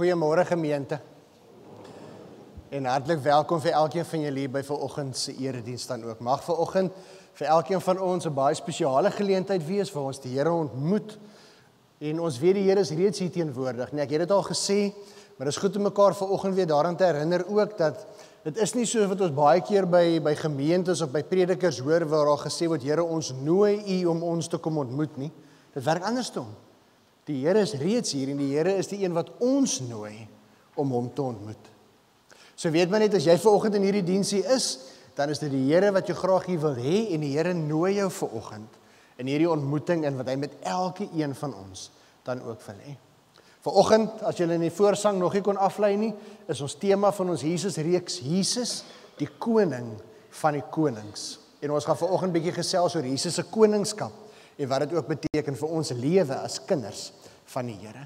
Goeiemôre gemeente. En hartlik welkom vir elkeen van julle hier by vanoggend se erediens dan ook. Mag vanoggend vir elkeen van ons 'n baie spesiale geleentheid wees waar ons die Here ontmoet. En ons weet die Here is reeds hier teenwoordig. Nee, ek het dit al gesê, maar dit is goed om mekaar vanoggend weer daaraan te herinner ook dat dit is nie so wat ons baie keer by gemeentes of by predikers hoor waar daar gesê word, Here, ons nooi U om ons te kom ontmoet nie. Dit werk andersom. Die Here is reeds hier en die Here is die een wat ons nooi om hom te ontmoet. So weet maar net, as jy vanoggend in hierdie diensie is, dan is dit die Here wat jou graag hier wil hê en die Here nooi jou vanoggend in hierdie ontmoeting en wat hy met elke een van ons dan ook wil hê. Vanoggend, as julle in die voorsang nog nie kon aflei nie, is ons tema van ons Jesus-reeks Jesus, die koning van die konings. En ons gaan vanoggend bietjie gesels oor Jesus se koningskap en wat dit ook beteken vir ons lewe as kinders van die Here.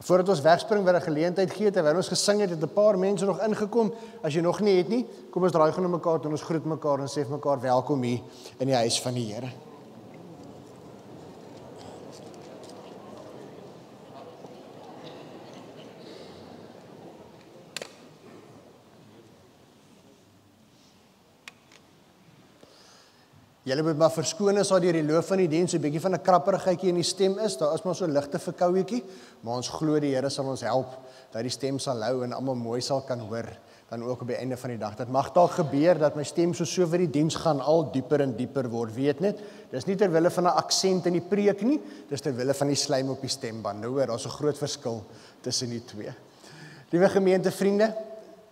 Voordat ons wegspring by 'n geleentheid gee, terwyl ons gesing het 'n paar mense nog ingekom. As jy nog nie het nie, kom ons draai gou na mekaar toe en ons groet mekaar en sê vir mekaar welkom hier in die huis van die Here. Julle moet maar verskoon as daar deur die loop van die diens so 'n bietjie van 'n krapperigheidjie in die stem is. Daar is maar so 'n ligte verkouetjie, maar ons glo die Here sal ons help dat die stem sal hou en almal mooi sal kan hoor dan ook op die einde van die dag. Dit mag dalk gebeur dat my stem so vir die diens gaan al dieper en dieper word. Weet net, dis nie ter wille van 'n aksent in die preek nie, dis ter wille van die slijm op die stemband. Nou hoor, daar's 'n groot verskil tussen die twee. Liewe gemeentevriende,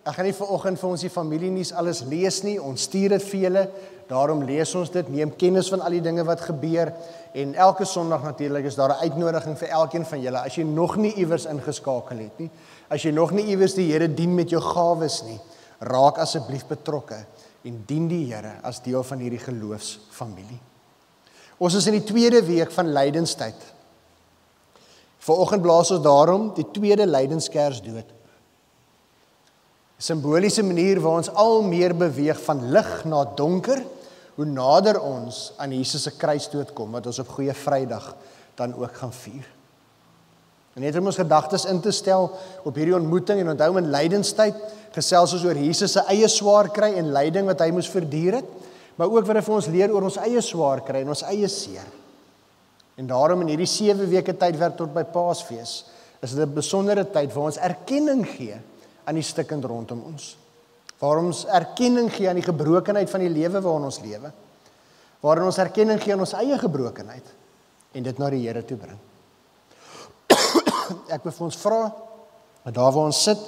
ek gaan nie vanoggend vir ons die familienuus alles lees nie, ons stuur dit vir julle, daarom lees ons dit, neem kennis van al die dinge wat gebeur, en elke Sondag natuurlik is daar 'n uitnodiging vir elkeen van julle, as jy nog nie iewers ingeskakel het nie, as jy nog nie iewers die Here dien met jou gawes nie, raak asseblief betrokke, en dien die Here as deel van hierdie geloofsfamilie. Ons is in die tweede week van lydenstyd. Vanoggend blaas ons daarom die tweede lydenskersdood. Simboliese manier waar ons al meer beweeg van lig na donker, hoe nader ons aan Jesus se kruisdood kom, wat ons op Goeie Vrydag dan ook gaan vier. En net om ons gedagtes in te stel op hierdie ontmoeting, en onthou in lydenstyd, gesels ons oor Jesus se eie swaar kry en lyding wat hy moes verduur het, maar ook wat hy vir ons leer oor ons eie swaar kry en ons eie seer. En daarom in hierdie 7 weke tydwerk tot by Paasfees, is dit 'n besondere tyd waar ons erkenning gee aan die stikkend rondom ons. Waarom ons erkenning gee aan die gebrokenheid van die lewe waarin ons lewe. Waarin ons erkenning gee aan ons eie gebrokenheid en dit na die Here toe bring. Ek wil vir ons vra, dat daar waar ons sit,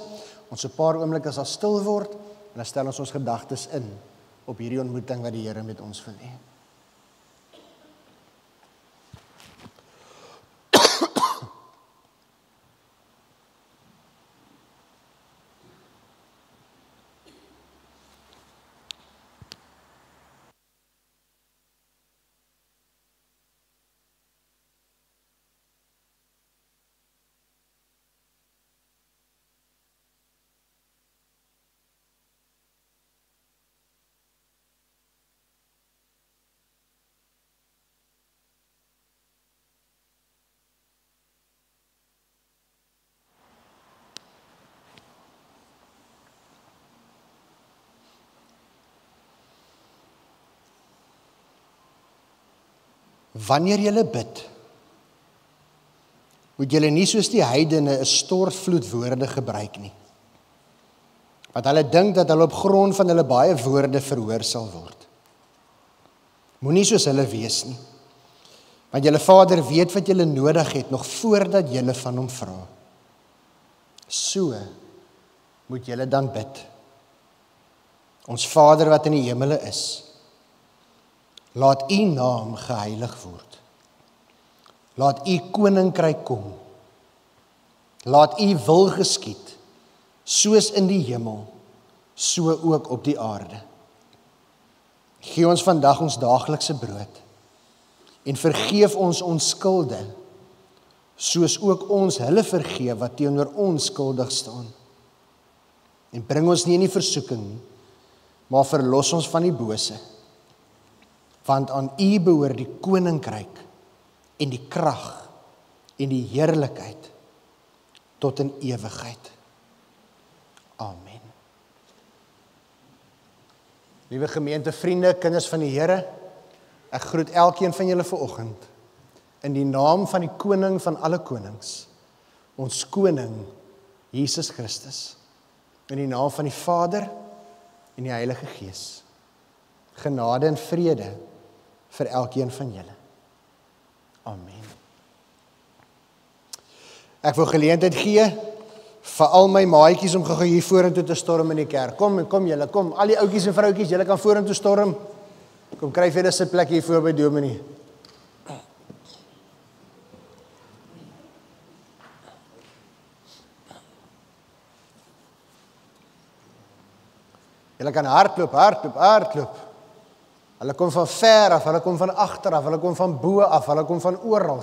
ons 'n paar oomblikke sal stil word en dan stel ons gedagtes in op hierdie ontmoeting wat die Here met ons wil hê. Wanneer julle bid, moet julle nie soos die heidene 'n stortvloed woorde gebruik nie. Want hulle dink dat hulle op grond van hulle baie woorde verhoor sal word. Moenie soos hulle wees nie. Want julle Vader weet wat julle nodig het nog voordat julle van hom vra. So moet julle dan bid. Ons Vader wat in die hemele is, laat U naam geheilig word. Laat U koninkryk kom. Laat U wil geskied, soos in die hemel, so ook op die aarde. Gee ons vandag ons daaglikse brood en vergeef ons ons skulde, soos ook ons hulle vergeef wat teenoor ons skuldig staan. En bring ons nie in die versoeking nie, maar verlos ons van die bose. Want aan U behoort die koninkryk en die krag en die heerlikheid tot in ewigheid. Amen. Liewe gemeente, vriende, kinders van die Here, ek groet elkeen van julle vanoggend in die naam van die koning van alle konings, ons koning Jesus Christus, in die naam van die Vader en die Heilige Gees. Genade en vrede vir elkeen van julle. Amen. Ek wil geleentheid gee vir al my maatjies om gou hier vorentoe te storm in die kerk. Kom julle, kom. Al die ouetjies en vroutjies, julle kan vorentoe storm. Kom kry vir julle se plek hier voor by Dominee. Julle kan hardloop. Hulle kom van ver af, hulle kom van agter af, hulle kom van bo af, hulle kom van oral.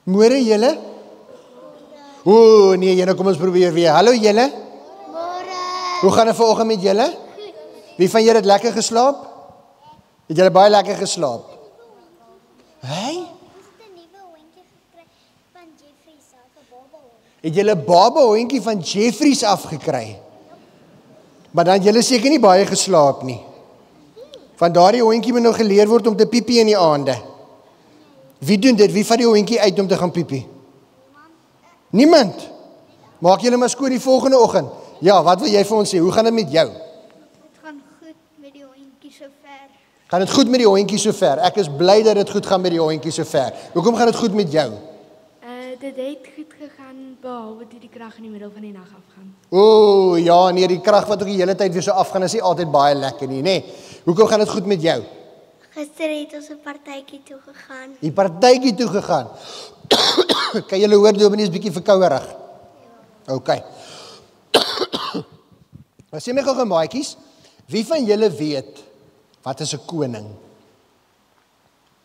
Môre julle? O nee, julle kom ons probeer weer. Hallo julle? Hoe gaan dit vanoggend met julle? Wie van julle het lekker geslaap? Het julle baie lekker geslaap? Hey? Het julle 'n baba hondjie van Jeffries afgekry? Maar dan het julle seker nie baie geslaap nie. Want daardie hondjie moet nou geleer word om te piepie in die aande. Wie doen dit? Wie vat die hondjie uit om te gaan piepie? Niemand. Maak julle maar skoon die volgende oggend. Ja, wat wil jy vir ons sê? Hoe gaan dit met jou? Dit gaan goed met die hondjie sover. Gaan dit goed met die hondjie sover? Ek is bly dat dit goed gaan met die hondjie sover. Hoekom gaan dit goed met jou? Dit het goed gegaan, behalwe toe die krag in die middel van die nag afgaan. O, ja, nee, die krag wat ook die hele tyd weer so afgaan is nie altyd baie lekker nie, nê? Hoekom gaan dit goed met jou? Gister het ons 'n partytjie toe gegaan. Die partytjie toe gegaan. Kan julle hoor Dominee is bietjie verkouerig? OK. Maar sê my gou maatjies, wie van julle weet wat is 'n koning?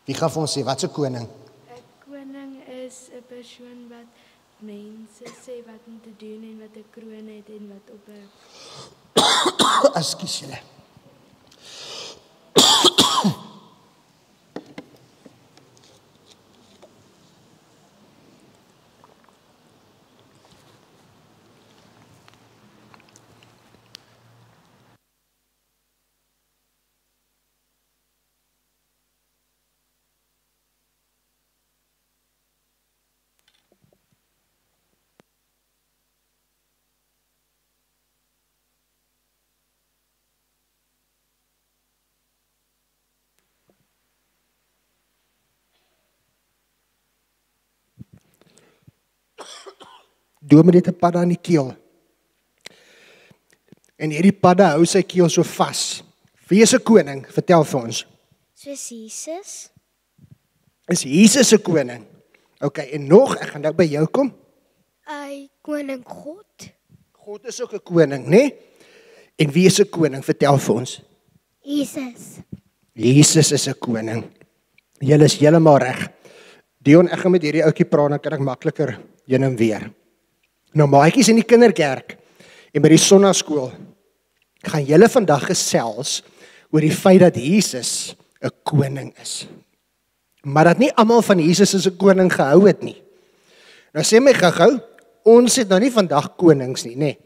Wie gaan vir ons sê wat 'n koning? 'n Koning is 'n persoon wat mense sê wat om te doen en wat 'n kroon het en wat op 'n Ekskuus julle. Dominee het 'n padda in die keel. En hierdie padda hou sy keel so vas. Wie is 'n koning? Vertel vir ons. Soos Jesus. Is Jesus 'n koning? OK, en nog, ek gaan nou by jou kom. Koning God. God is ook 'n koning, né? En wie is 'n koning? Vertel vir ons. Jesus. Jesus is 'n koning. Julle is heeltemal reg. Dion, ek gaan met hierdie ouetjie praat, dan kan ek makliker heen en weer. Nou maatjies in die kinderkerk en by die sonnaskool gaan julle vandag gesels oor die feit dat Jesus 'n koning is. Maar dat nie almal van Jesus as 'n koning gehou het nie. Nou sê my gou-gou, ons het nou nie vandag konings nie, nê?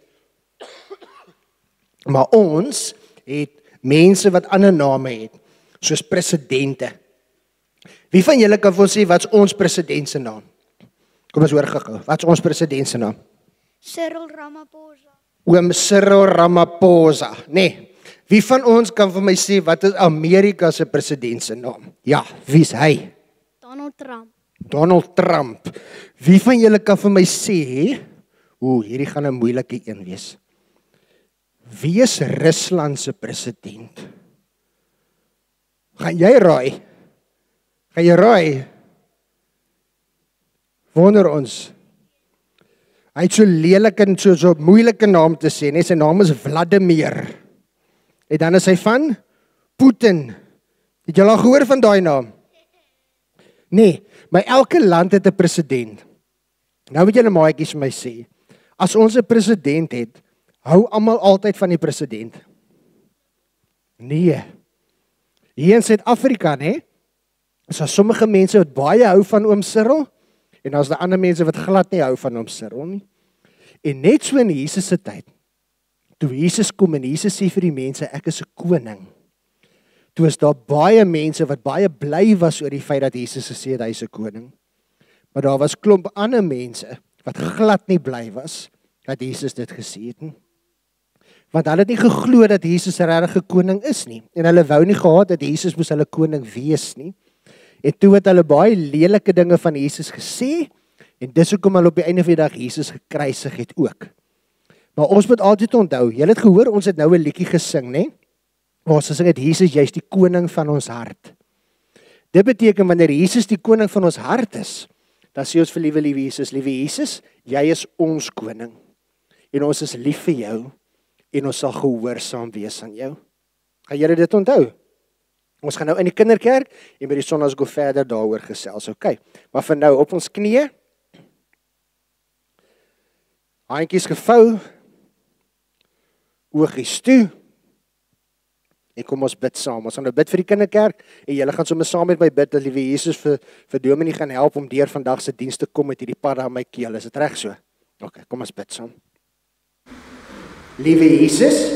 Maar ons het mense wat ander name het, soos presidente. Wie van julle kan vir ons sê wat's ons president se naam? Kom ons hoor gou-gou, wat's ons president se naam? Cyril Ramaphosa. Oom Cyril Ramaphosa, nê? Wie van ons kan vir my sê wat is Amerika se president se naam? Ja, wie's hy? Donald Trump. Donald Trump. Wie van julle kan vir my sê, hierdie gaan 'n moeilike een wees. Wie is Rusland se president? Gaan jy raai? Gaan jy raai? Wonder ons. Hy het so lelik en so moeilike naam te sê, net sy naam is Vladimir. En dan is hy van Putin. Het julle al gehoor van daai naam? Nee, maar elke land het 'n president. Nou moet julle maatjies vir my sê, as ons 'n president het, hou almal altyd van die president? Nee. Hier in Suid-Afrika, né? Is daar sommige mense wat baie hou van oom Cyril en daar's daar ander mense wat glad nie hou van oom Cyril nie. En net so in Jesus se tyd, toe Jesus kom en Jesus sê vir die mense, ek is 'n koning. Toe is daar baie mense wat baie bly was oor die feit dat Jesus gesê het hy is 'n koning. Maar daar was klomp ander mense wat glad nie bly was dat Jesus dit gesê het nie. Want hulle het nie geglo dat Jesus 'n regte koning is nie. En hulle wou nie gehad dat Jesus moes hulle koning wees nie. En toe het hulle baie lelike dinge van Jesus gesê, en dis hoekom hulle op die einde van die dag Jesus gekruisig het ook. Maar ons moet altyd onthou, julle het gehoor, ons het nou 'n liedjie gesing, né? Waar ons gesing het, Jesus, jy's die koning van ons hart. Dit beteken, wanneer Jesus die koning van ons hart is, dan sê ons vir liewe Jesus, jy is ons koning. En ons is lief vir jou, en ons sal gehoorsaam wees aan jou. Gaan julle dit onthou? Ons gaan nou in die kinderkerk en by die sondags go verder daaroor gesels, okay? Maar vir nou op ons knieë. Handjies gevou. Oogies toe. En kom ons bid saam. Ons gaan nou bid vir die kinderkerk en julle gaan sommer saam met my bid dat liewe Jesus vir Dominee gaan help om deur vandag se diens te kom met hierdie pad aan my keel. Is dit reg so? Okay, kom ons bid saam. Liewe Jesus,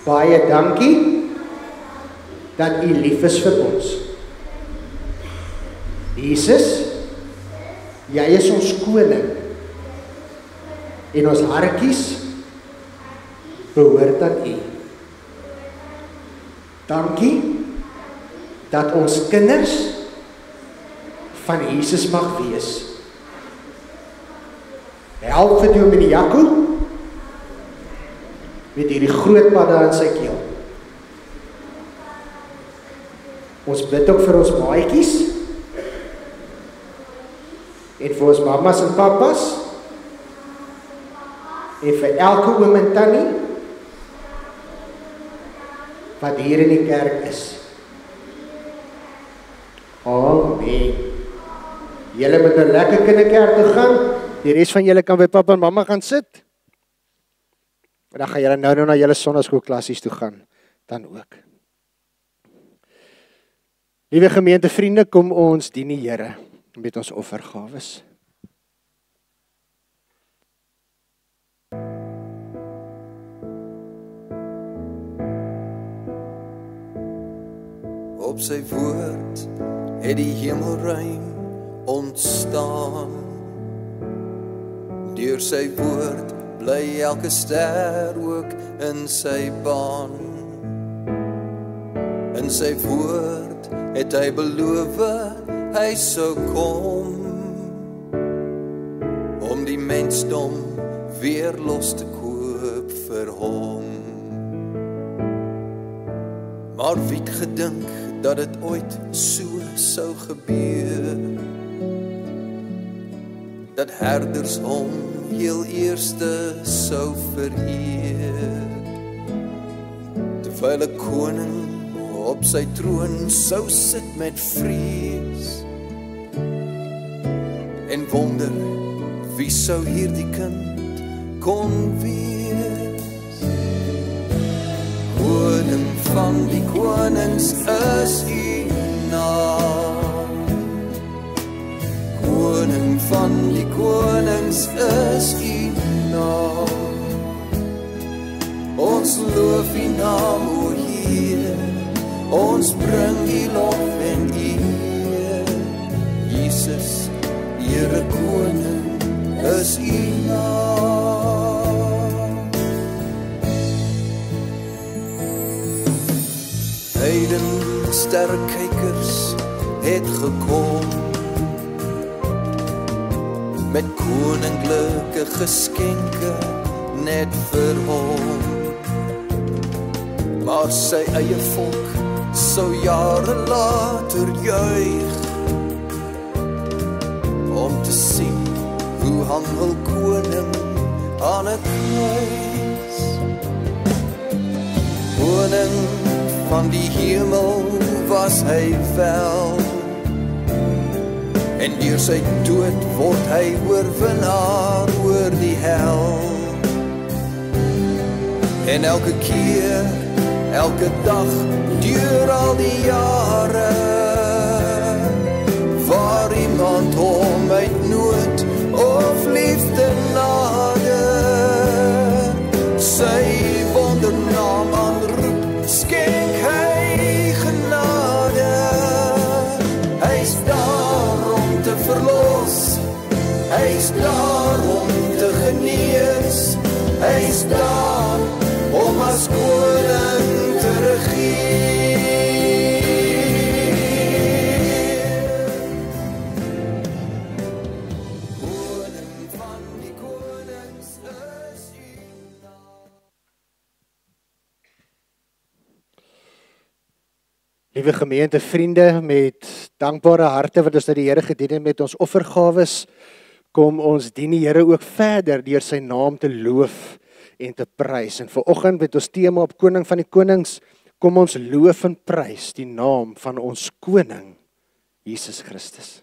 baie dankie dat U lief is vir ons. Jesus, jy is ons koning. En ons hartjies behoort aan U. Dankie dat ons kinders van Jesus mag wees. Help vir Dominee Jaco met hierdie groot padde in sy keel. Ons bid ook vir ons maatjies en vir ons mammas en pappas en vir elke oom en tannie wat hier in die kerk is. Amen. Julle moet 'n lekker kinderkerk toe gaan. Die res van julle kan by pappa en mamma gaan sit. En dan gaan julle nou na julle sonnaskoolklassies toe gaan dan ook. Liewe gemeente vriende, kom ons dien die Here met ons offergawes. Op sy woord het die hemelruim ontstaan. Deur sy woord bly elke ster ook in sy baan. In sy woord het hy beloof hy sou kom om die mensdom weer los te koop vir hom. Maar wie het gedink dat het ooit so sou gebeur, dat herders hom heel eerste sou vereer, terwyl 'n koning op sy troon sou sit met vrees, en wonder wie sou hierdie kind kon wees. Koning van die konings is U naam. Koning van die konings is U naam. Ons loof U naam, o Heer. Ons bring U lof en eer. Jesus, Here Koning is U naam. Heiden sterrekykers het gekom met koninklike geskenke net vir hom, maar sy eie volk sou jare later juig om te sien hoe hang hul koning aan 'n kruis. Koning van die hemel was hy wel, en deur sy dood word hy oorwinnaar oor die hel. En elke keer, elke dag, deur al die jare, waar iemand hom uit nood of liefde nader, sy wondernaam aanroep, skenk hy genade. Hy's daar om te verlos, hy's daar om te genees, hy's daar om as koning te regeer. Koning van die konings is U naam. Liewe gemeente, vriende, met dankbare harte wat ons na die Here gedien het met ons offergawes, kom ons dien die Here ook verder deur sy naam te loof en te prys. En vanoggend met ons tema op Koning van die Konings, kom ons loof en prys die naam van ons koning, Jesus Christus.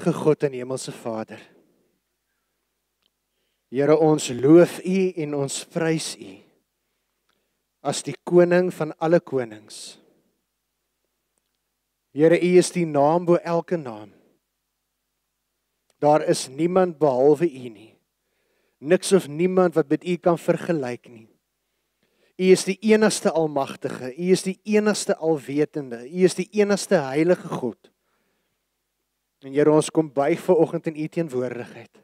heilige God en hemelse Vader. Here, ons loof U en ons prys U as die koning van alle konings. Here, U is die naam bo elke naam. Daar is niemand behalwe U nie. Niks of niemand wat met U kan vergelyk nie. U is die enigste almagtige, U is die enigste alwetende, U is die enigste heilige God. En Here, ons kom buig vanoggend in U teenwoordigheid.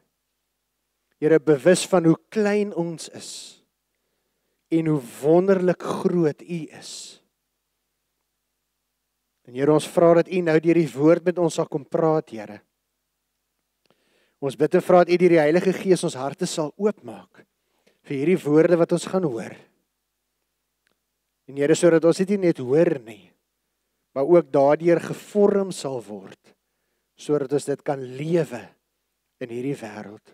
Here, bewus van hoe klein ons is en hoe wonderlik groot U is. En Here, ons vra dat U nou deur die woord met ons sal kom praat, Here. Ons bid en vra dat U deur die Heilige Gees ons harte sal oopmaak vir hierdie woorde wat ons gaan hoor. En Here, sodat ons dit nie net hoor nie, maar ook daardeur gevorm sal word, sodat ons dit kan lewe in hierdie wêreld.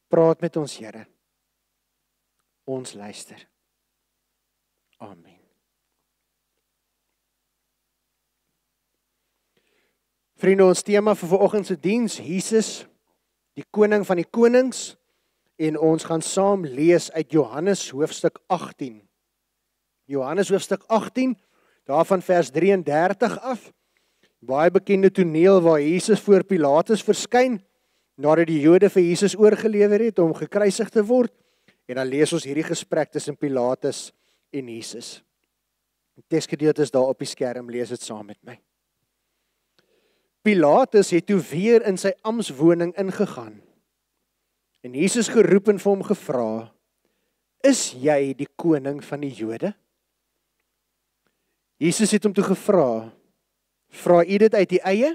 Praat met ons, Here. Ons luister. Amen. Vriende, ons tema vir vanoggend se diens, Jesus, die koning van die konings, en ons gaan saam lees uit Johannes hoofstuk 18. Johannes hoofstuk 18, daarvan vers 33 af, baie bekende toneel waar Jesus voor Pilatus verskyn, nadat die Jode vir Jesus oorgelewer het om gekruisig te word, en dan lees ons hierdie gesprek tussen Pilatus en Jesus. Die teksgedeelte is daar op die skerm, lees dit saam met my. Pilatus het toe weer in sy amptswoning ingegaan, en Jesus geroep en vir hom gevra, is jy die koning van die Jode? Jesus het hom toe gevra, vra u dit uit die eie,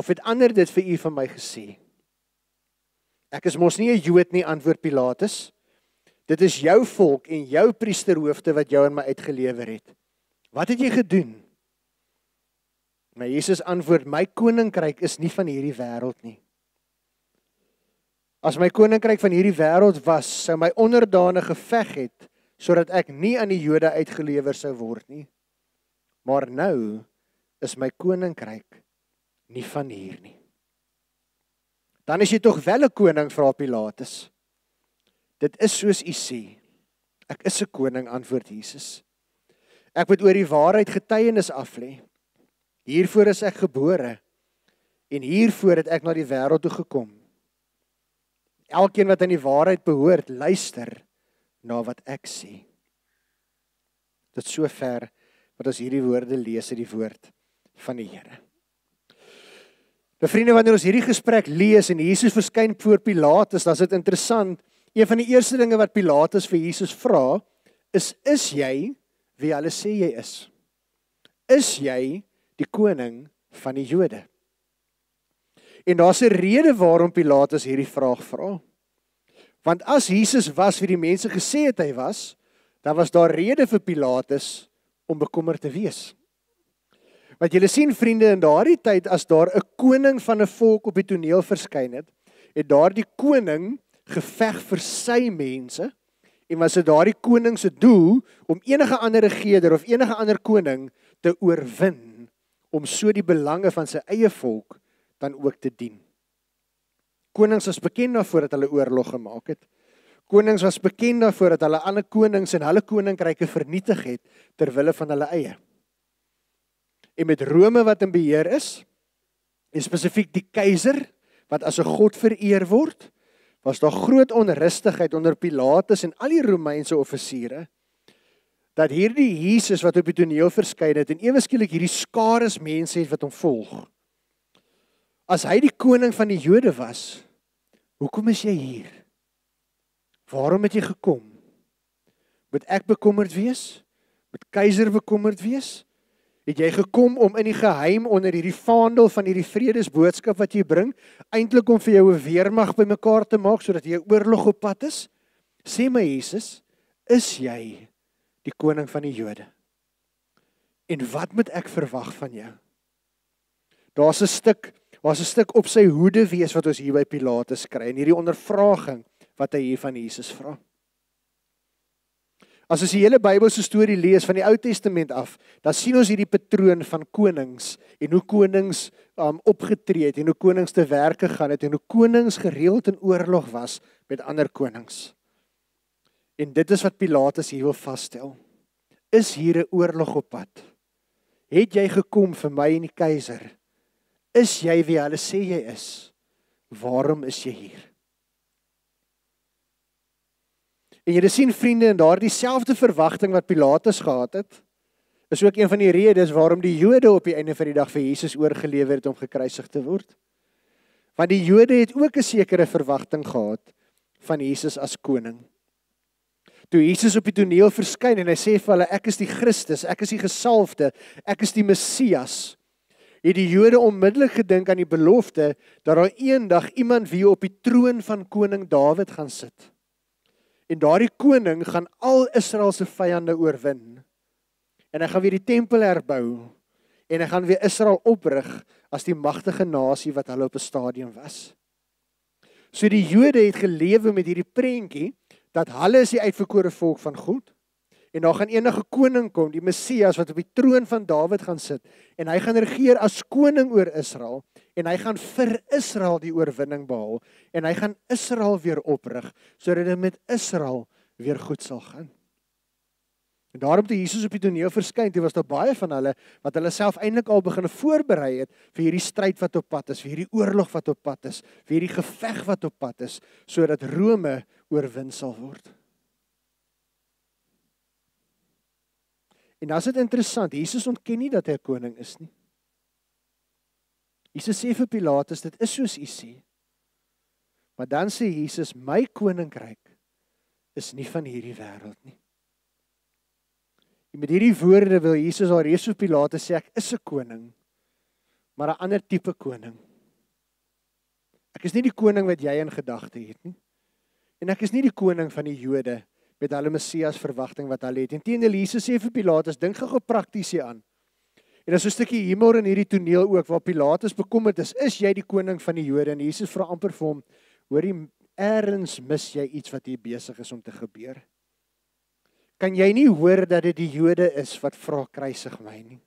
of het ander dit vir u van my gesê? Ek is mos nie 'n Jood nie, antwoord Pilatus. Dit is jou volk en jou priesterhoofde wat jou en my uitgelewer het. Wat het jy gedoen? Maar Jesus antwoord, my koninkryk is nie van hierdie wêreld nie. As my koninkryk van hierdie wêreld was, sou my onderdane geveg het, sodat ek nie aan die Jode uitgelewer sou word nie. Maar nou is my koninkryk nie van hier nie. Dan is jy tog wel 'n koning, vra Pilatus. Dit is soos u sê. Ek is 'n koning, antwoord Jesus. Ek moet oor die waarheid getuienis aflê. Hiervoor is ek gebore, en hiervoor het ek na die wêreld toe gekom. Elkeen wat aan die waarheid behoort, luister na wat ek sê. Tot sover wat ons hierdie woorde lees uit die woord van die Here. Nou vriende, wanneer ons hierdie gesprek lees en Jesus verskyn voor Pilatus, dan is dit interessant. Een van die eerste dinge wat Pilatus vir Jesus vra, is jy wie hulle sê jy is? Is jy die koning van die Jode? En daar's 'n rede waarom Pilatus hierdie vraag vra. Want as Jesus was wie die mense gesê het hy was, dan was daar rede vir Pilatus om bekommerd te wees. Want julle sien vriende, in daardie tyd as daar 'n koning van 'n volk op die toneel verskyn het, het daardie koning geveg vir sy mense, en was dit daardie koning se doel om enige ander regerder of enige ander koning te oorwin, om so die belange van sy eie volk dan ook te dien. Konings was bekend daarvoor dat hulle oorlog gemaak het. Konings was bekend daarvoor dat hulle ander konings en hulle koninkryke vernietig het ter wille van hulle eie. En met Rome wat in beheer is, en spesifiek die keiser, wat as 'n god vereer word, was daar groot onrustigheid onder Pilatus en al die Romeinse offisiere, dat hierdie Jesus wat op die toneel verskyn het, en ewe skielik hierdie skares mense het wat hom volg. As hy die koning van die Jode was, hoekom is jy hier? Waarom het jy gekom? Moet ek bekommerd wees? Moet keiser bekommerd wees? Het jy gekom om in die geheim onder hierdie vaandel van hierdie vredesboodskap wat jy bring, eintlik om vir jou 'n weermag bymekaar te maak sodat jy 'n oorlog op pad is? Sê my Jesus, is jy die koning van die Jode? En wat moet ek verwag van jou? Daar's 'n stuk op sy hoede wees wat ons hier by Pilatus kry, en hierdie ondervraging wat hy hier van Jesus vra. As ons die hele Bybelse storie lees van die Ou Testament af, dan sien ons hierdie patroon van konings en hoe konings opgetree het en hoe konings te werk gegaan het en hoe konings gereeld in oorlog was met ander konings. En dit is wat Pilatus hier wil vasstel. Is hier 'n oorlog op pad? Het jy gekom vir my en die keiser? Is jy wie hulle sê jy is? Waarom is jy hier? En jy sien vriende, en daardie selfde verwagting wat Pilatus gehad het, is ook een van die redes waarom die Jode op die einde van die dag vir Jesus oorgelewer het om gekruisig te word. Want die Jode het ook 'n sekere verwagting gehad van Jesus as koning. Toe Jesus op die toneel verskyn en hy sê vir hulle, ek is die Christus, ek is die gesalfde, ek is die Messias, het die Jode onmiddellik gedink aan die belofte dat daar eendag iemand wie op die troon van koning Dawid gaan sit. En daardie koning gaan al Israel se vyande oorwin. En hy gaan weer die tempel herbou. En hy gaan weer Israel oprig as die magtige nasie wat hulle op 'n stadium was. So die Jode het gelewe met hierdie prentjie dat hulle is die uitverkore volk van God. En daar gaan enige koning kom, die Messias wat op die troon van Dawid gaan sit. En hy gaan regeer as koning oor Israel. En hy gaan vir Israel die oorwinning behaal. En hy gaan Israel weer oprig, sodat dit met Israel weer goed sal gaan. En daarom toe Jesus op die toneel verskyn, toe was daar baie van hulle, wat hulle self eintlik al begin voorberei het, vir hierdie stryd wat op pad is, vir hierdie oorlog wat op pad is, vir hierdie geveg wat op pad is, sodat Rome oorwin sal word. En dan is dit interessant, Jesus ontken nie dat hy 'n koning is nie. Jesus sê vir Pilatus, dit is soos u sê. Maar dan sê Jesus, my koninkryk is nie van hierdie wêreld nie. En met hierdie woorde wil Jesus al reeds vir Pilatus sê, ek is 'n koning, maar 'n ander tipe koning. Ek is nie die koning wat jy in gedagte het nie. En ek is nie die koning van die Jode, met hulle Messias verwagting wat hulle het. Inteendeel, Jesus sê vir Pilatus, dink gou prakties hier aan. En daar is 'n stukkie humor in hierdie toneel ook, waar Pilatus bekommerd is jy die koning van die Jode? En Jesus vra amper vir hom, hoorie, ergens mis jy iets wat hier besig is om te gebeur? Kan jy nie hoor dat dit die Jode is wat vra kruisig my nie?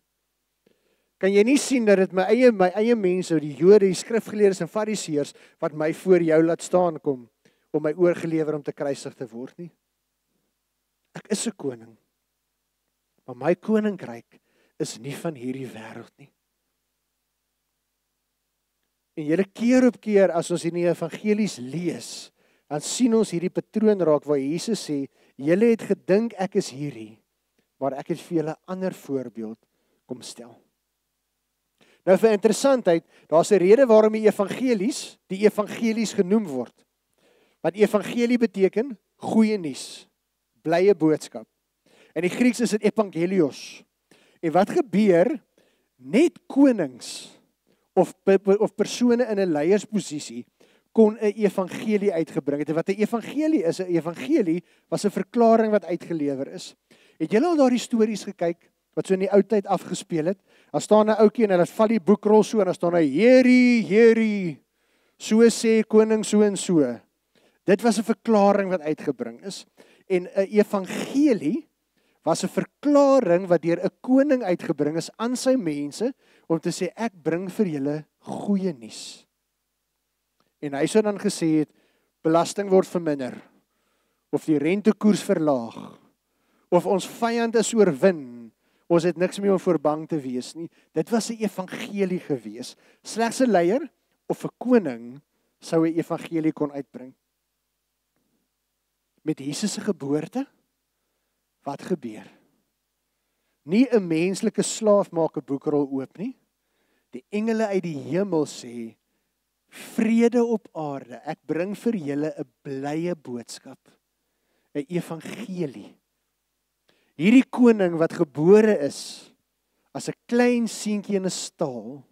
Kan jy nie sien dat dit my eie mense, die Jode, die skrifgeleerdes en fariseërs, wat my voor jou laat staan kom, om my oorgelewer om te kruisig te word nie? Ek is 'n koning, maar my koninkryk is nie van hierdie wêreld nie. En julle keer op keer as ons in die evangelies lees, dan sien ons hierdie patroon raak waar Jesus sê, julle het gedink ek is hierdie, maar ek het vir julle 'n ander voorbeeld kom stel. Nou vir interessantheid, daar's 'n rede waarom die evangelies genoem word. Want evangelie beteken goeie nuus, blye boodskap. In die Grieks is dit evangelios. En wat gebeur? Net konings of persone in 'n leiersposisie kon 'n evangelie uitgebring het. En wat 'n evangelie is, 'n evangelie was 'n verklaring wat uitgelewer is. Het julle al daardie stories gekyk wat so in die ou tyd afgespeel het? Daar staan 'n ouetjie en hulle vat die boekrol so en daar staan 'n Heerie, so sê koning so en so. Dit was 'n verklaring wat uitgebring is. En 'n evangelie was 'n verklaring wat deur 'n koning uitgebring is aan sy mense om te sê ek bring vir julle goeie nuus. En hy sou dan gesê het belasting word verminder of die rentekoers verlaag of ons vyand is oorwin. Ons het niks meer om voor bang te wees nie. Dit was 'n evangelie gewees. Slegs 'n leier of 'n koning sou 'n evangelie kon uitbring. Met Jesus se geboorte, wat gebeur? Nie 'n menslike slaaf maak 'n boekrol oop nie. Die engele uit die hemel sê, vrede op aarde, ek bring vir julle 'n blye boodskap, 'n evangelie. Hierdie koning wat gebore is, as 'n klein seentjie in 'n stal,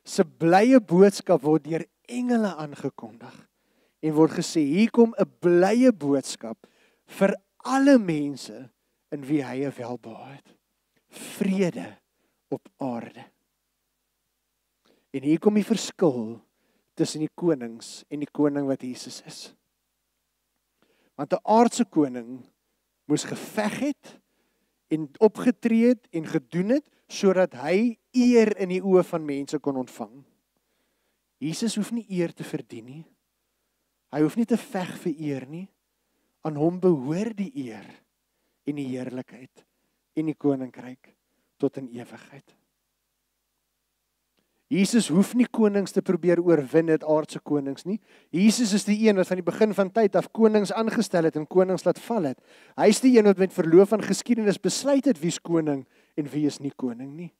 se blye boodskap word deur engele aangekondig. En word gesê, hier kom 'n blye boodskap vir alle mense in wie hy 'n welbehae het. Vrede op aarde. En hier kom die verskil tussen die konings en die koning wat Jesus is. Want 'n aardse koning moes geveg het en opgetree het en gedoen het sodat hy eer in die oë van mense kon ontvang. Jesus hoef nie eer te verdien nie. Hy hoef nie te veg vir eer nie. Aan hom behoort die eer en die heerlikheid en die koninkryk tot in ewigheid. Jesus hoef nie konings te probeer oorwin, dit aardse konings nie. Jesus is die een wat van die begin van tyd af konings aangestel het en konings laat val het. Hy is die een wat met verloop van geskiedenis besluit het wie is koning en wie is nie koning nie.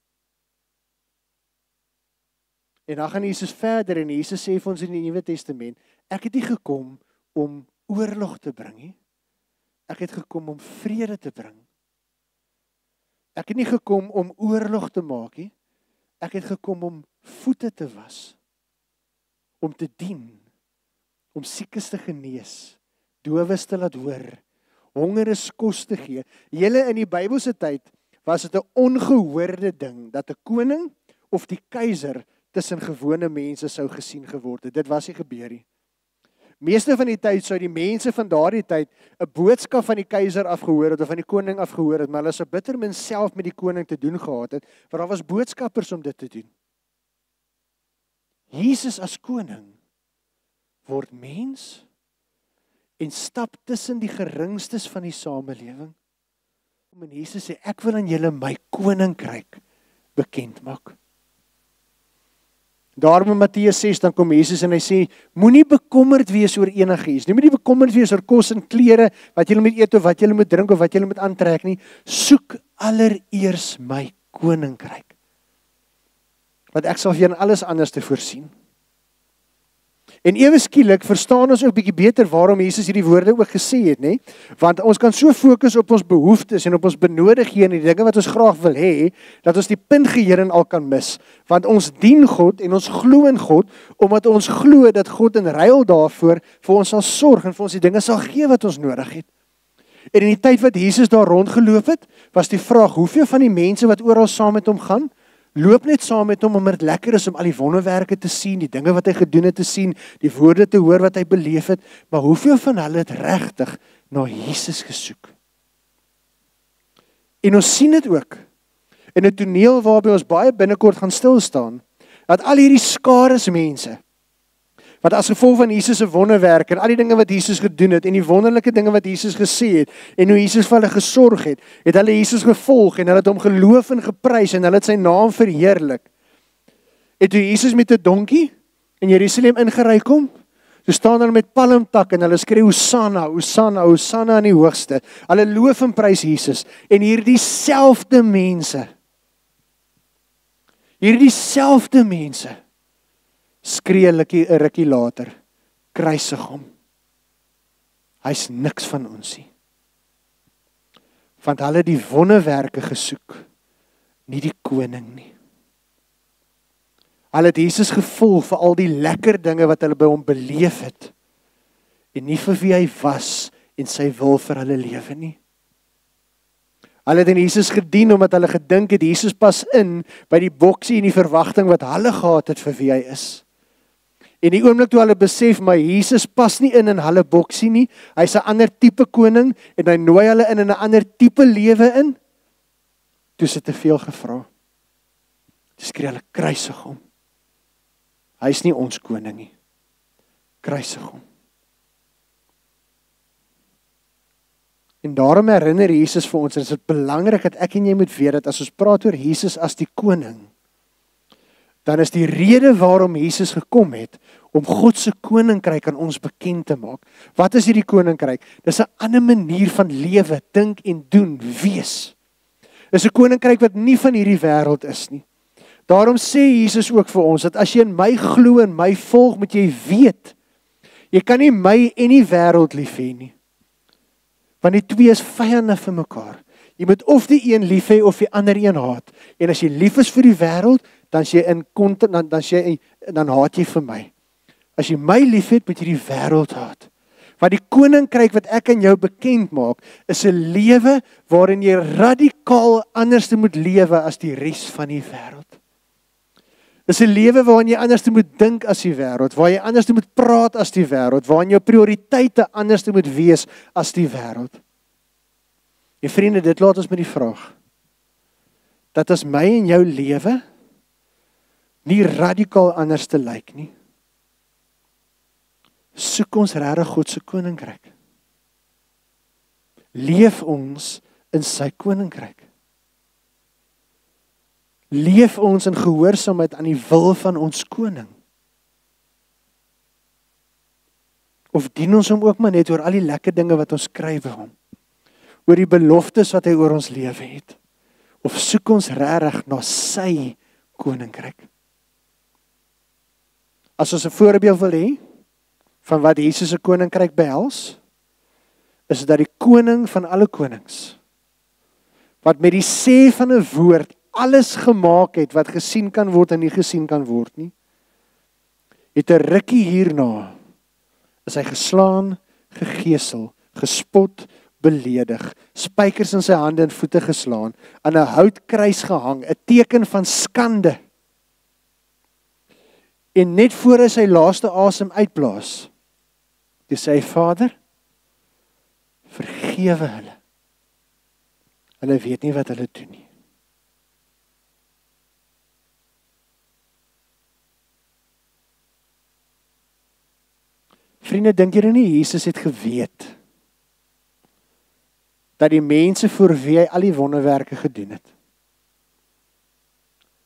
En dan gaan Jesus verder en Jesus sê vir ons in die Nuwe Testament, ek het nie gekom om oorlog te bring nie. Ek het gekom om vrede te bring. Ek het nie gekom om oorlog te maak nie. Ek het gekom om voete te was, om te dien, om siekes te genees, dowes te laat hoor, hongeres kos te gee. Julle in die Bybelse tyd was dit 'n ongehoorde ding dat 'n koning of die keiser tussen gewone mense sou gesien geword het. Dit was nie gebeur nie. Meeste van die tyd sou die mense van daardie tyd 'n boodskap van die keiser afgehoor het of van die koning afgehoor het, maar hulle sou bitter min self met die koning te doen gehad het, want daar was boodskappers om dit te doen. Jesus as koning word mens en stap tussen die geringstes van die samelewing. En Jesus sê, ek wil aan julle my koninkryk bekend maak. Daarom in Matteus 6 dan kom Jesus en hy sê, moenie bekommerd wees oor enigiets nie. Moenie bekommerd wees oor kos en klere, wat julle moet eet of wat julle moet drink of wat julle moet aantrek nie. Soek allereers my koninkryk. Want ek sal vir julle alles anders te voorsien. En ewe skielik verstaan ons ook bietjie beter waarom Jesus hierdie woorde ook gesê het, nê? Want ons kan so fokus op ons behoeftes en op ons benodigdhede en die dinge wat ons graag wil hê, dat ons die punt geheel en al kan mis. Want ons dien God en ons glo in God, omdat ons glo dat God in ruil daarvoor vir ons sal sorg en vir ons die dinge sal gee wat ons nodig het. En in die tyd wat Jesus daar rondgeloop het, was die vraag, hoeveel van die mense wat oral saam met hom gaan, loop net saam met hom omdat dit lekker is om al die wonderwerke te sien, die dinge wat hy gedoen het te sien, die woorde te hoor wat hy beleef het, maar hoeveel van hulle het regtig na Jesus gesoek? En ons sien dit ook in 'n toneel waarby ons baie binnekort gaan stil staan, dat al hierdie skares mense, wat as gevolg van Jesus se wonderwerke en al die dinge wat Jesus gedoen het en die wonderlike dinge wat Jesus gesê het en hoe Jesus vir hulle gesorg het, het hulle Jesus gevolg en hulle het hom geloof en geprys en hulle het sy naam verheerlik. En toe Jesus met 'n donkie in Jerusalem ingery kom, so staan hulle met palmtak en hulle skree Hosanna, Hosanna, Hosanna in die hoogste. Hulle loof en prys Jesus en hierdie selfde mense skree 'n rukkie later, kruisig hom. Hy's niks van ons nie. Want hulle die wonderwerke gesoek, nie die koning nie. Hulle het Jesus gevolg vir al die lekker dinge wat hulle by hom beleef het, en nie vir wie hy was en sy wil vir hulle lewe nie. Hulle het in Jesus gedien omdat hulle gedink het, Jesus pas in by die boksie en die verwagting wat hulle gehad het vir wie hy is. En die oomblik toe hulle besef, maar Jesus pas nie in hulle boksie nie, hy's 'n ander tipe koning, en hy nooi hulle in 'n ander tipe lewe in, toe is dit te veel gevra. Toe skree hulle, kruisig hom. Hy's nie ons koning nie. Kruisig hom. En daarom herinner Jesus vir ons, en dit is belangrik dat ek en jy moet weet, dat as ons praat oor Jesus as die koning, dan is die rede waarom Jesus gekom het, om God se koninkryk aan ons bekend te maak. Wat is hierdie koninkryk? Dis 'n ander manier van lewe, dink en doen, wees. Dis 'n koninkryk wat nie van hierdie wêreld is nie. Daarom sê Jesus ook vir ons, dat as jy in my glo en my volg, moet jy weet, jy kan nie my en die wêreld lief hê nie. Want die twee is vyande vir mekaar. Jy moet of die een lief hê of die ander een haat. En as jy lief is vir die wêreld, dan haat jy vir my. As jy my lief het, moet jy die wêreld haat. Want die koninkryk wat ek aan jou bekend maak, is 'n lewe waarin jy radikaal anders moet lewe as die res van die wêreld. Dis 'n lewe waarin jy anders moet dink as die wêreld, waar jy anders moet praat as die wêreld, waarin jou prioriteite anders moet wees as die wêreld. En vriende, dit laat ons met die vraag, dat as my en jou lewe nie radikaal anders te lyk nie, soek ons regtig God se koninkryk. Leef ons in sy koninkryk. Leef ons in gehoorsaamheid aan die wil van ons koning. Of dien ons hom ook maar net oor al die lekker dinge wat ons kry by hom, oor die beloftes wat hy oor ons lewe het, of soek ons regtig na sy koninkryk. As ons 'n voorbeeld wil hê van wat Jesus se koninkryk behels, is dat die koning van alle konings, wat met die sê van 'n woord alles gemaak het wat gesien kan word en nie gesien kan word nie, het 'n rukkie hierna is hy geslaan, gegeesel, gespot, beledig, spykers in sy hande en voete geslaan, aan 'n houtkruis gehang, 'n teken van skande. En net voor hy sy laaste asem uitblaas, toe sê hy, Vader, vergewe hulle. Hulle weet nie wat hulle doen nie. Vriende, dink julle nie Jesus het geweet dat die mense voor wie hy al die wonderwerke gedoen het,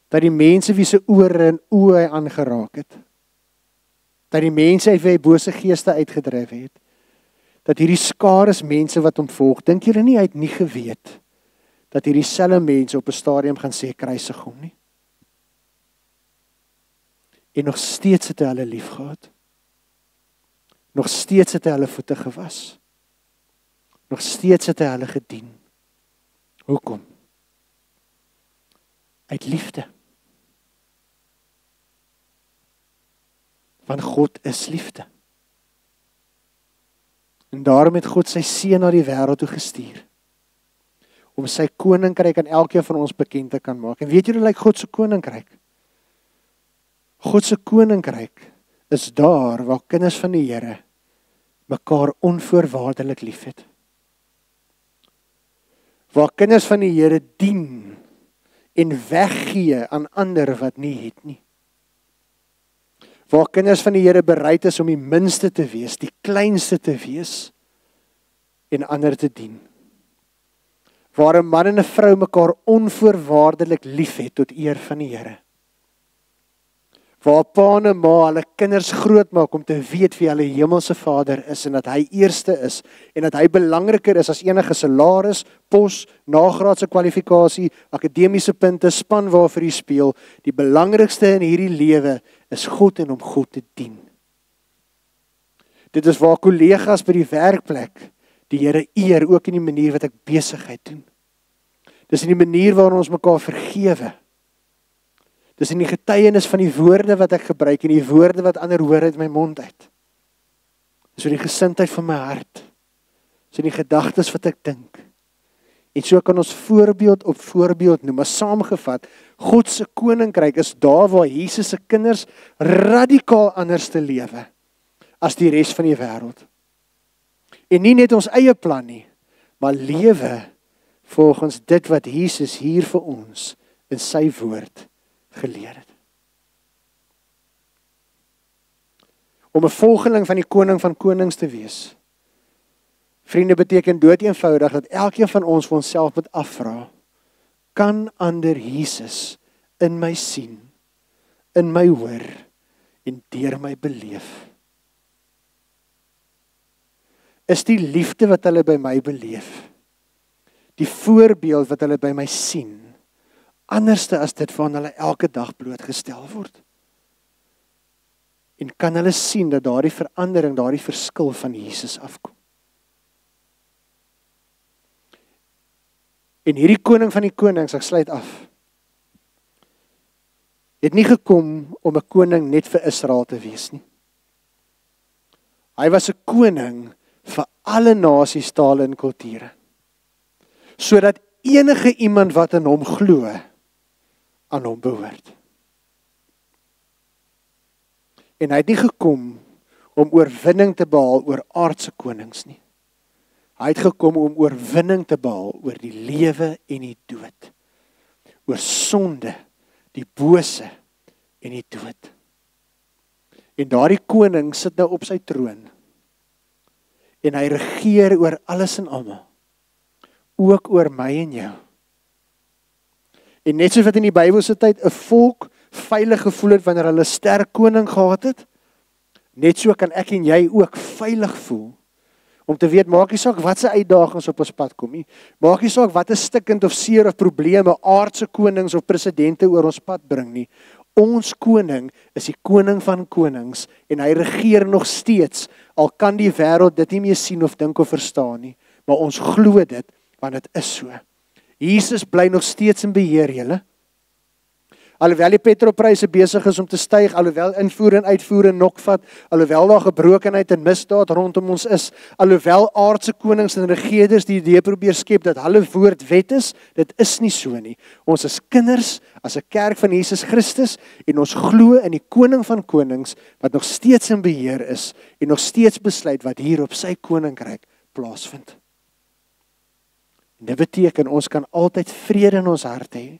dat die mense wie se ore en oë hy aangeraak het, dat die mense uit wie hy bose geeste uitgedryf het, dat hierdie skares mense wat hom volg, dink julle nie hy het nie geweet dat hierdie selfe mense op 'n stadium gaan sê kruisig hom nie? En nog steeds het hy hulle lief gehad. Nog steeds het hy hulle voete gewas. Nog steeds het hy hulle gedien. Hoekom? Uit liefde. Want God is liefde. En daarom het God sy seun na die wêreld toe gestuur, om sy koninkryk aan elkeen van ons bekend te kan maak. En weet julle, lyk God se koninkryk? God se koninkryk is daar waar kinders van die Here mekaar onvoorwaardelik liefhet. Waar kinders van die Here dien en weggee aan ander wat nie het nie. Waar kinders van die Here bereid is om die minste te wees, die kleinste te wees en ander te dien. Waar 'n man en 'n vrou mekaar onvoorwaardelik liefhet tot eer van die Here. Waar pa en ma hulle kinders grootmaak om te weet wie hulle hemelse Vader is en dat hy eerste is en dat hy belangriker is as enige salaris, pos, nagraadse kwalifikasie, akademiese punte, span waarvoor jy speel. Die belangrikste in hierdie lewe is God en om God te dien. Dit is waar kollegas by die werkplek die Here eer, ook in die manier wat ek besigheid doen. Dis in die manier waarin ons mekaar vergewe. Dis in die getuienis van die woorde wat ek gebruik en die woorde wat ander hoor uit my mond uit. Dis in die gesindheid van my hart. Dis in die gedagtes wat ek dink. En so kan ons voorbeeld op voorbeeld noem, maar saamgevat, God se koninkryk is daar waar Jesus se kinders radikaal anders te lewe as die res van die wêreld. En nie net ons eie plan nie, maar lewe volgens dit wat Jesus hier vir ons in sy woord geleer het. Om 'n volgeling van die koning van konings te wees, vriende, beteken doeteenvoudig dat elkeen van ons vir onsself moet afvra, kan ander Jesus in my sien, in my hoor en deur my beleef? Is die liefde wat hulle by my beleef, die voorbeeld wat hulle by my sien, anderste as dit waaraan hulle elke dag blootgestel word? En kan hulle sien dat daardie verandering, daardie verskil van Jesus afkom? En hierdie koning van die konings, ek sluit af, het nie gekom om 'n koning net vir Israel te wees nie. Hy was 'n koning vir alle nasies, tale en kulture. Sodat enige iemand wat in hom glo, aan hom behoort. En hy het nie gekom om oorwinning te behaal oor aardse konings nie. Hy het gekom om oorwinning te behaal oor die lewe en die dood. Oor sonde, die bose en die dood. En daardie koning sit nou op sy troon. En hy regeer oor alles en almal. Ook oor my en jou. En net soos wat in die Bybelse tyd 'n volk veilig gevoel het wanneer hulle 'n sterk koning gehad het, net so kan ek en jy ook veilig voel. Om te weet, maak nie saak wat se uitdagings op ons pad kom nie. Maak nie saak wat 'n stikkend of seer of probleme aardse konings of presidente oor ons pad bring nie. Ons koning is die koning van konings en hy regeer nog steeds, al kan die wêreld dit nie meer sien of dink of verstaan nie. Maar ons glo dit, want dit is so. Jesus bly nog steeds in beheer, julle. Alhoewel die petrolpryse besig is om te styg, alhoewel invoer en uitvoer en nokvat, alhoewel daar gebrokenheid en misdaad rondom ons is, alhoewel aardse konings en regerders die idee probeer skep dat hulle woord wet is, dit is nie so nie. Ons is kinders as 'n kerk van Jesus Christus en ons glo in die koning van konings wat nog steeds in beheer is en nog steeds besluit wat hier op sy koninkryk plaasvind. En dit beteken ons kan altyd vrede in ons hart hê.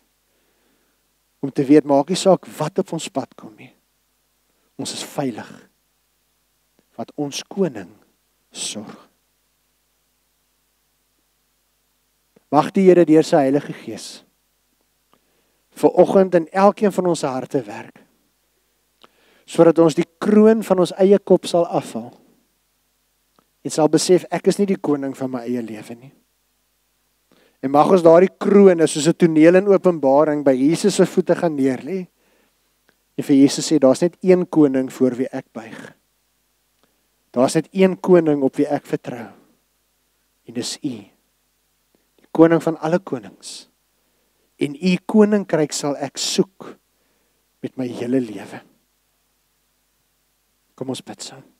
Om te weet, maak nie saak wat op ons pad kom nie. Ons is veilig. Wat ons koning sorg. Mag die Here deur sy Heilige Gees vanoggend in elkeen van ons harte werk, sodat ons die kroon van ons eie kop sal afhaal en sal besef, ek is nie die koning van my eie lewe nie. En mag ons daardie kroon soos 'n toneel in Openbaring by Jesus se voete gaan neerlê. En vir Jesus sê, daar's net een koning voor wie ek buig. Daar's net een koning op wie ek vertrou. En dis U. Die koning van alle konings. En U koninkryk sal ek soek met my hele lewe. Kom ons bid saam.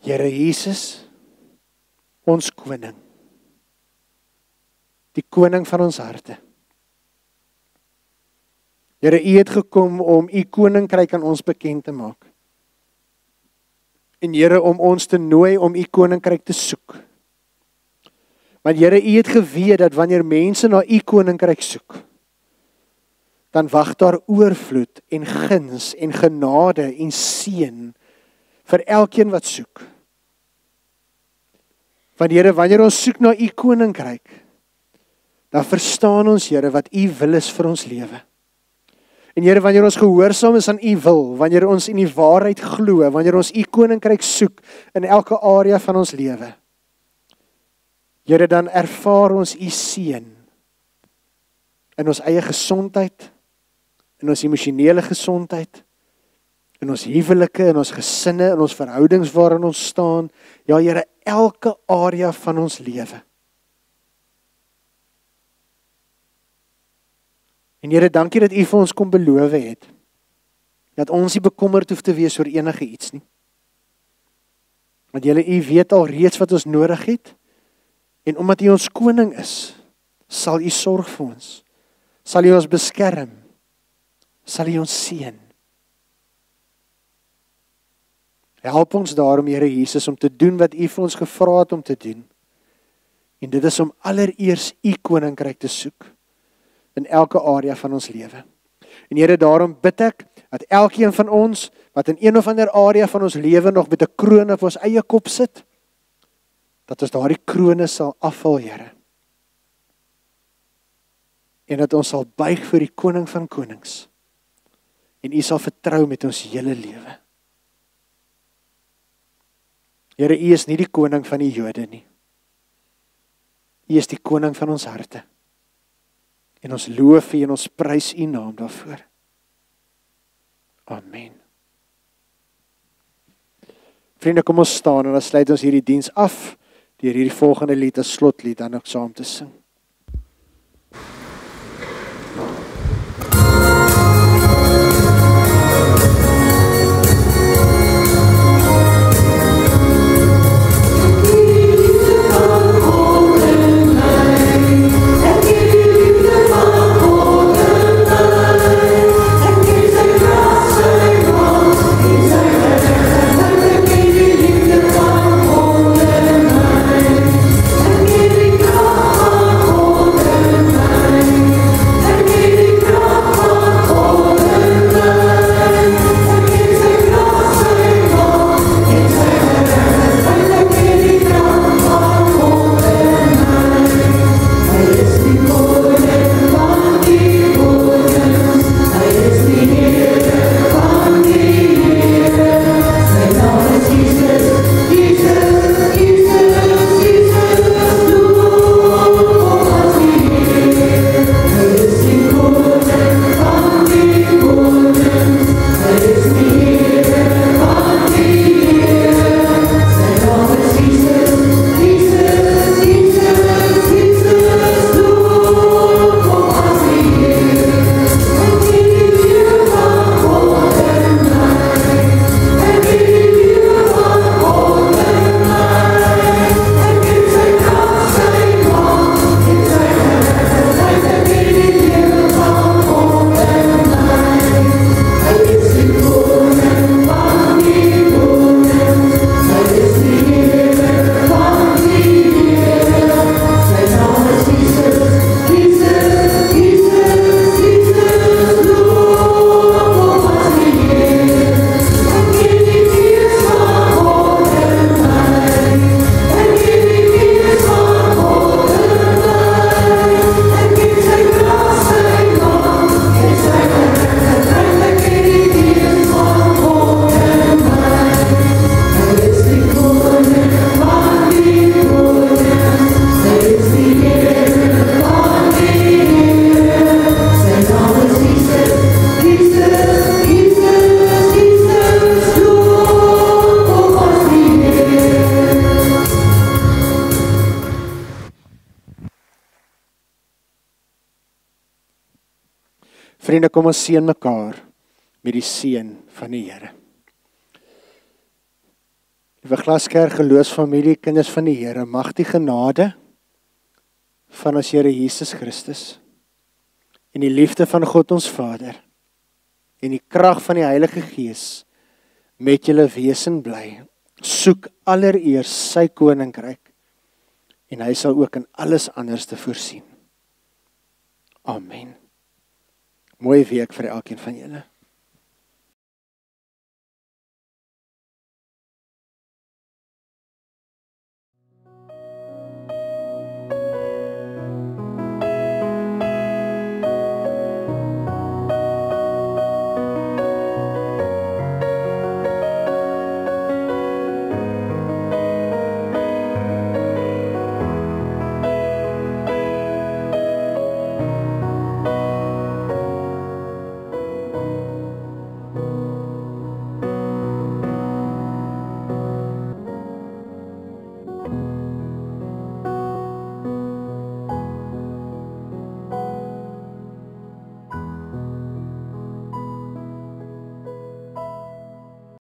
Here Jesus, ons koning, die koning van ons harte. Here, U het gekom om U koninkryk aan ons bekend te maak. En Here, om ons te nooi om U koninkryk te soek. Want Here, U het geweet dat wanneer mense na U koninkryk soek, dan wag daar oorvloed en guns en genade en seën vir elkeen wat soek. Want Here, wanneer ons soek na U koninkryk, dan verstaan ons, Here, wat U wil is vir ons lewe. En Here, wanneer ons gehoorsaam is aan U wil, wanneer ons in die waarheid glo, wanneer ons U koninkryk soek in elke area van ons lewe, Here, dan ervaar ons U seën in ons eie gesondheid, in ons emosionele gesondheid, in ons huwelike, in ons gesinne, in ons verhoudings waarin ons staan. Ja, Here, elke area van ons lewe. En Here, dankie dat U vir ons kom beloof het, dat ons nie bekommerd hoef te wees oor enige iets nie. Want Here, U weet al reeds wat ons nodig het, en omdat U ons koning is, sal U sorg vir ons, sal U ons beskerm, sal U ons seën. Help ons daarom, Here Jesus, om te doen wat U vir ons gevra het om te doen. En dit is om allereers U koninkryk te soek in elke area van ons lewe. En Here, daarom bid ek dat elkeen van ons wat in een of ander area van ons lewe nog met 'n kroon op ons eie kop sit, dat ons daardie krone sal afhaal, Here. En dat ons sal buig vir die koning van konings. En U sal vertrou met ons hele lewe. Here, U is nie die koning van die Jode nie. U is die koning van ons harte. En ons loof U en ons prys U naam daarvoor. Amen. Vriende, kom ons staan en dan sluit ons hierdie diens af deur hierdie volgende lied as slotlied dan ook saam te sing. Thank you. Vriende, kom ons seën mekaar met die seën van die Here. Liewe Glaskerk geloofsfamilie, kinders van die Here, mag die genade van ons Here Jesus Christus en die liefde van God ons Vader en die krag van die Heilige Gees met julle wees en bly. Soek allereers sy koninkryk en hy sal ook in alles anders te voorsien. Amen. Mooi week vir elkeen van julle.